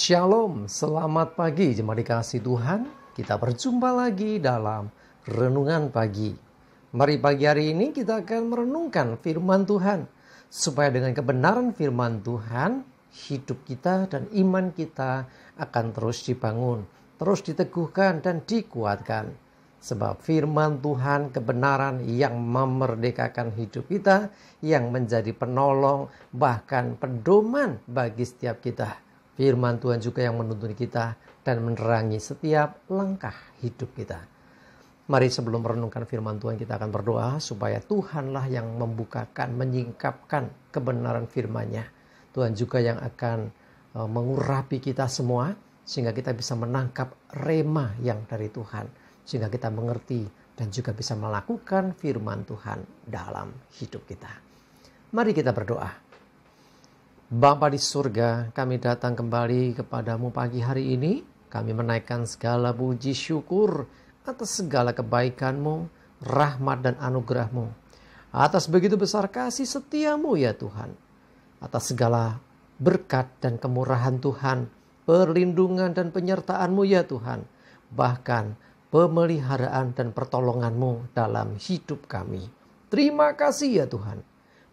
Shalom, selamat pagi jemaat dikasihi Tuhan. Kita berjumpa lagi dalam renungan pagi. Mari pagi hari ini kita akan merenungkan firman Tuhan. Supaya dengan kebenaran firman Tuhan, hidup kita dan iman kita akan terus dibangun, terus diteguhkan dan dikuatkan. Sebab firman Tuhan kebenaran yang memerdekakan hidup kita, yang menjadi penolong bahkan pedoman bagi setiap kita. Firman Tuhan juga yang menuntun kita dan menerangi setiap langkah hidup kita. Mari sebelum merenungkan firman Tuhan kita akan berdoa supaya Tuhanlah yang membukakan, menyingkapkan kebenaran firman-Nya. Tuhan juga yang akan mengurapi kita semua sehingga kita bisa menangkap rema yang dari Tuhan. Sehingga kita mengerti dan juga bisa melakukan firman Tuhan dalam hidup kita. Mari kita berdoa. Bapa di surga, kami datang kembali kepadamu pagi hari ini. Kami menaikkan segala puji syukur atas segala kebaikan-Mu, rahmat dan anugerah-Mu. Atas begitu besar kasih setiamu ya Tuhan. Atas segala berkat dan kemurahan Tuhan, perlindungan dan penyertaan-Mu ya Tuhan. Bahkan pemeliharaan dan pertolongan-Mu dalam hidup kami. Terima kasih ya Tuhan.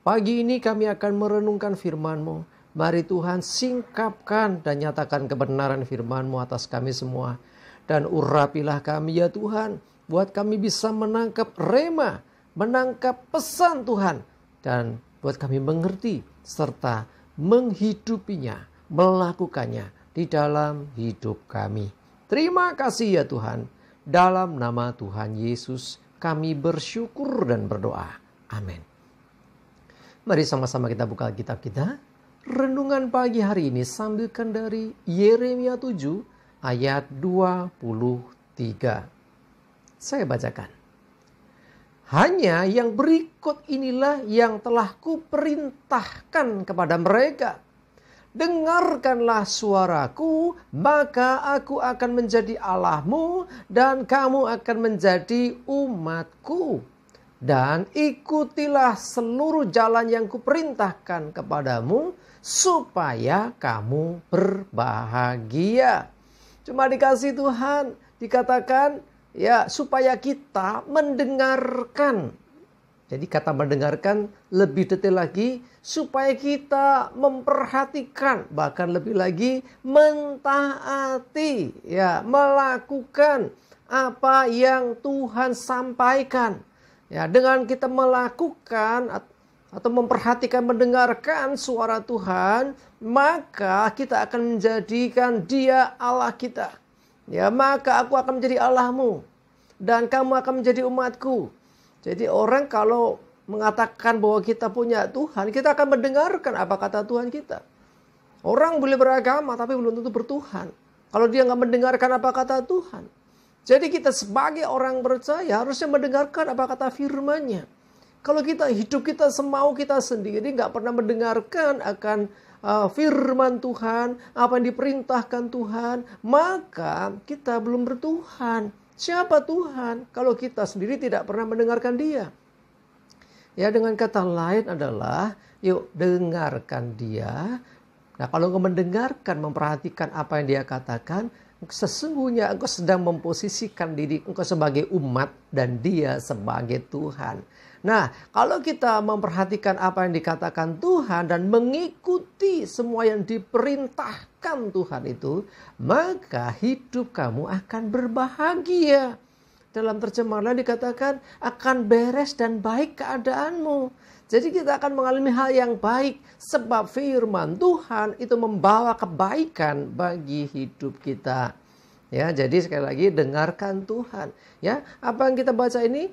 Pagi ini kami akan merenungkan firman-Mu. Mari Tuhan singkapkan dan nyatakan kebenaran firman-Mu atas kami semua. Dan urapilah kami ya Tuhan. Buat kami bisa menangkap rema, menangkap pesan Tuhan. Dan buat kami mengerti serta menghidupinya, melakukannya di dalam hidup kami. Terima kasih ya Tuhan. Dalam nama Tuhan Yesus kami bersyukur dan berdoa. Amin. Mari sama-sama kita buka Alkitab kita. Renungan pagi hari ini sambilkan dari Yeremia 7 ayat 23. Saya bacakan. Hanya yang berikut inilah yang telah kuperintahkan kepada mereka. Dengarkanlah suaraku, maka aku akan menjadi Allahmu dan kamu akan menjadi umatku. Dan ikutilah seluruh jalan yang kuperintahkan kepadamu supaya kamu berbahagia. Cuma dikasih Tuhan dikatakan ya supaya kita mendengarkan. Jadi kata mendengarkan lebih detail lagi supaya kita memperhatikan bahkan lebih lagi mentaati ya melakukan apa yang Tuhan sampaikan. Ya, dengan kita melakukan atau memperhatikan, mendengarkan suara Tuhan, maka kita akan menjadikan Dia Allah kita. Ya, maka aku akan menjadi Allahmu dan kamu akan menjadi umatku. Jadi orang kalau mengatakan bahwa kita punya Tuhan, kita akan mendengarkan apa kata Tuhan kita. Orang boleh beragama tapi belum tentu bertuhan. Kalau dia nggak mendengarkan apa kata Tuhan. Jadi kita sebagai orang percaya harusnya mendengarkan apa kata firman-Nya. Kalau kita hidup kita semau kita sendiri gak pernah mendengarkan akan firman Tuhan, apa yang diperintahkan Tuhan, maka kita belum bertuhan. Siapa Tuhan kalau kita sendiri tidak pernah mendengarkan Dia? Ya dengan kata lain adalah yuk dengarkan Dia. Nah kalau engkau mendengarkan, memperhatikan apa yang Dia katakan, sesungguhnya engkau sedang memposisikan diri engkau sebagai umat dan Dia sebagai Tuhan. Nah, kalau kita memperhatikan apa yang dikatakan Tuhan dan mengikuti semua yang diperintahkan Tuhan itu, maka hidup kamu akan berbahagia. Dalam terjemahan lain dikatakan akan beres dan baik keadaanmu. Jadi kita akan mengalami hal yang baik sebab firman Tuhan itu membawa kebaikan bagi hidup kita. Ya, jadi sekali lagi dengarkan Tuhan. Ya, apa yang kita baca ini?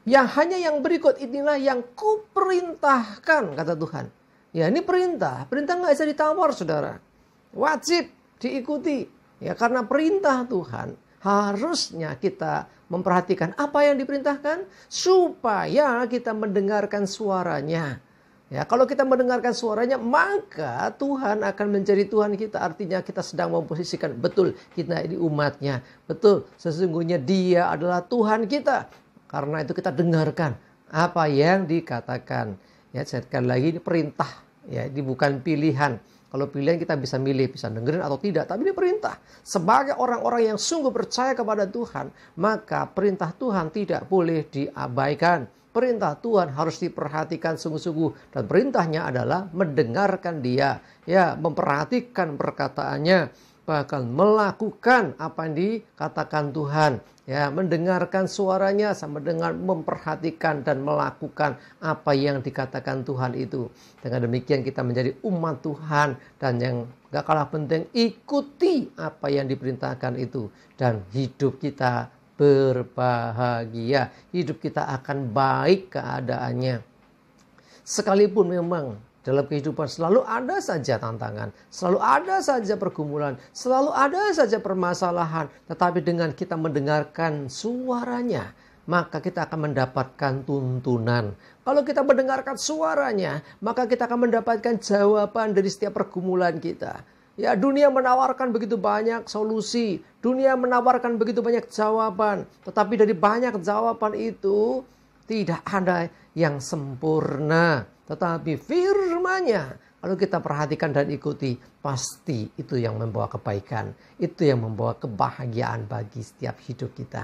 Yang hanya yang berikut inilah yang kuperintahkan kata Tuhan. Ya, ini perintah. Perintah nggak bisa ditawar, saudara. Wajib diikuti. Ya, karena perintah Tuhan harusnya kita memperhatikan apa yang diperintahkan supaya kita mendengarkan suaranya. Ya, kalau kita mendengarkan suaranya maka Tuhan akan menjadi Tuhan kita. Artinya kita sedang memposisikan betul kita ini umatnya. Betul sesungguhnya Dia adalah Tuhan kita. Karena itu kita dengarkan apa yang dikatakan. Ya, sekali lagi ini perintah. Ya, ini bukan pilihan. Kalau pilihan kita bisa milih, bisa dengerin atau tidak. Tapi ini perintah. Sebagai orang-orang yang sungguh percaya kepada Tuhan, maka perintah Tuhan tidak boleh diabaikan. Perintah Tuhan harus diperhatikan sungguh-sungguh. Dan perintahnya adalah mendengarkan Dia. Ya, memperhatikan perkataannya. Bahkan melakukan apa yang dikatakan Tuhan. Ya, mendengarkan suaranya sama dengan memperhatikan dan melakukan apa yang dikatakan Tuhan itu. Dengan demikian kita menjadi umat Tuhan. Dan yang gak kalah penting, ikuti apa yang diperintahkan itu. Dan hidup kita berbahagia. Hidup kita akan baik keadaannya. Sekalipun memang dalam kehidupan selalu ada saja tantangan, selalu ada saja pergumulan, selalu ada saja permasalahan. Tetapi dengan kita mendengarkan suaranya, maka kita akan mendapatkan tuntunan. Kalau kita mendengarkan suaranya, maka kita akan mendapatkan jawaban dari setiap pergumulan kita. Ya, dunia menawarkan begitu banyak solusi, dunia menawarkan begitu banyak jawaban. Tetapi dari banyak jawaban itu, tidak ada yang sempurna. Tetapi firman-Nya, kalau kita perhatikan dan ikuti, pasti itu yang membawa kebaikan. Itu yang membawa kebahagiaan bagi setiap hidup kita.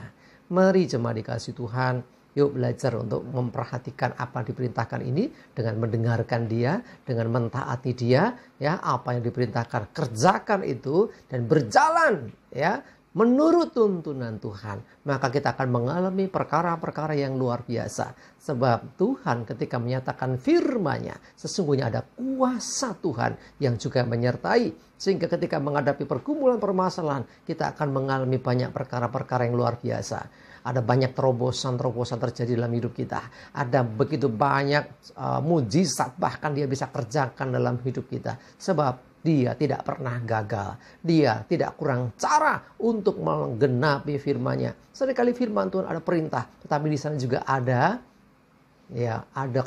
Mari jemaat dikasih Tuhan, yuk belajar untuk memperhatikan apa yang diperintahkan ini. Dengan mendengarkan Dia, dengan mentaati Dia. Ya, apa yang diperintahkan, kerjakan itu. Dan berjalan ya menurut tuntunan Tuhan, maka kita akan mengalami perkara-perkara yang luar biasa. Sebab Tuhan ketika menyatakan firman-Nya, sesungguhnya ada kuasa Tuhan yang juga menyertai. Sehingga ketika menghadapi pergumulan permasalahan, kita akan mengalami banyak perkara-perkara yang luar biasa. Ada banyak terobosan-terobosan terjadi dalam hidup kita. Ada begitu banyak mujizat, bahkan Dia bisa kerjakan dalam hidup kita. Sebab Dia tidak pernah gagal. Dia tidak kurang cara untuk menggenapi firman-Nya. Seringkali firman Tuhan ada perintah, tetapi di sana juga ada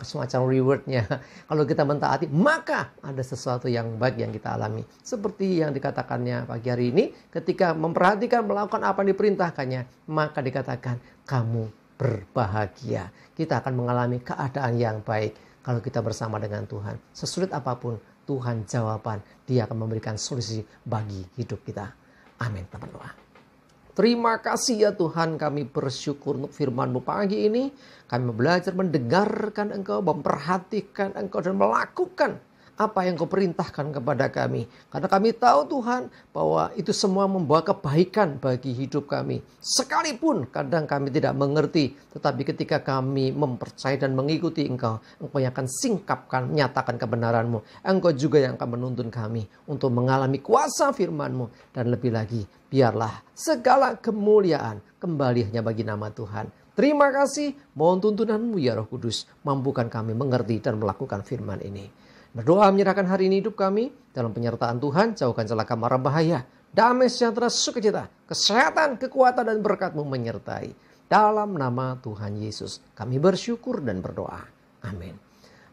semacam reward-nya. Kalau kita mentaati, maka ada sesuatu yang baik yang kita alami. Seperti yang dikatakannya pagi hari ini, ketika memperhatikan melakukan apa yang diperintahkannya, maka dikatakan kamu berbahagia. Kita akan mengalami keadaan yang baik kalau kita bersama dengan Tuhan. Sesulit apapun, Tuhan jawaban, Dia akan memberikan solusi bagi hidup kita. Amin. Kita berdoa. Terima kasih ya Tuhan, kami bersyukur untuk firman-Mu pagi ini. Kami belajar mendengarkan Engkau, memperhatikan Engkau, dan melakukan apa yang Kau perintahkan kepada kami. Karena kami tahu Tuhan bahwa itu semua membawa kebaikan bagi hidup kami. Sekalipun kadang kami tidak mengerti, tetapi ketika kami mempercayai dan mengikuti Engkau, Engkau yang akan singkapkan, menyatakan kebenaran-Mu. Engkau juga yang akan menuntun kami untuk mengalami kuasa firman-Mu. Dan lebih lagi, biarlah segala kemuliaan kembali hanya bagi nama Tuhan. Terima kasih, mohon tuntunan-Mu ya Roh Kudus, mampukan kami mengerti dan melakukan firman ini. Berdoa menyerahkan hari ini hidup kami dalam penyertaan Tuhan, jauhkan celaka mara bahaya, damai sejahtera sukacita, kesehatan, kekuatan dan berkat-Mu menyertai. Dalam nama Tuhan Yesus kami bersyukur dan berdoa. Amin.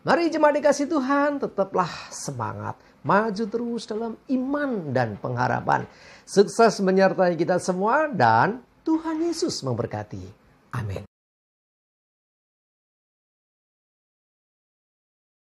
Mari jemaat dikasih Tuhan, tetaplah semangat, maju terus dalam iman dan pengharapan. Sukses menyertai kita semua dan Tuhan Yesus memberkati. Amin.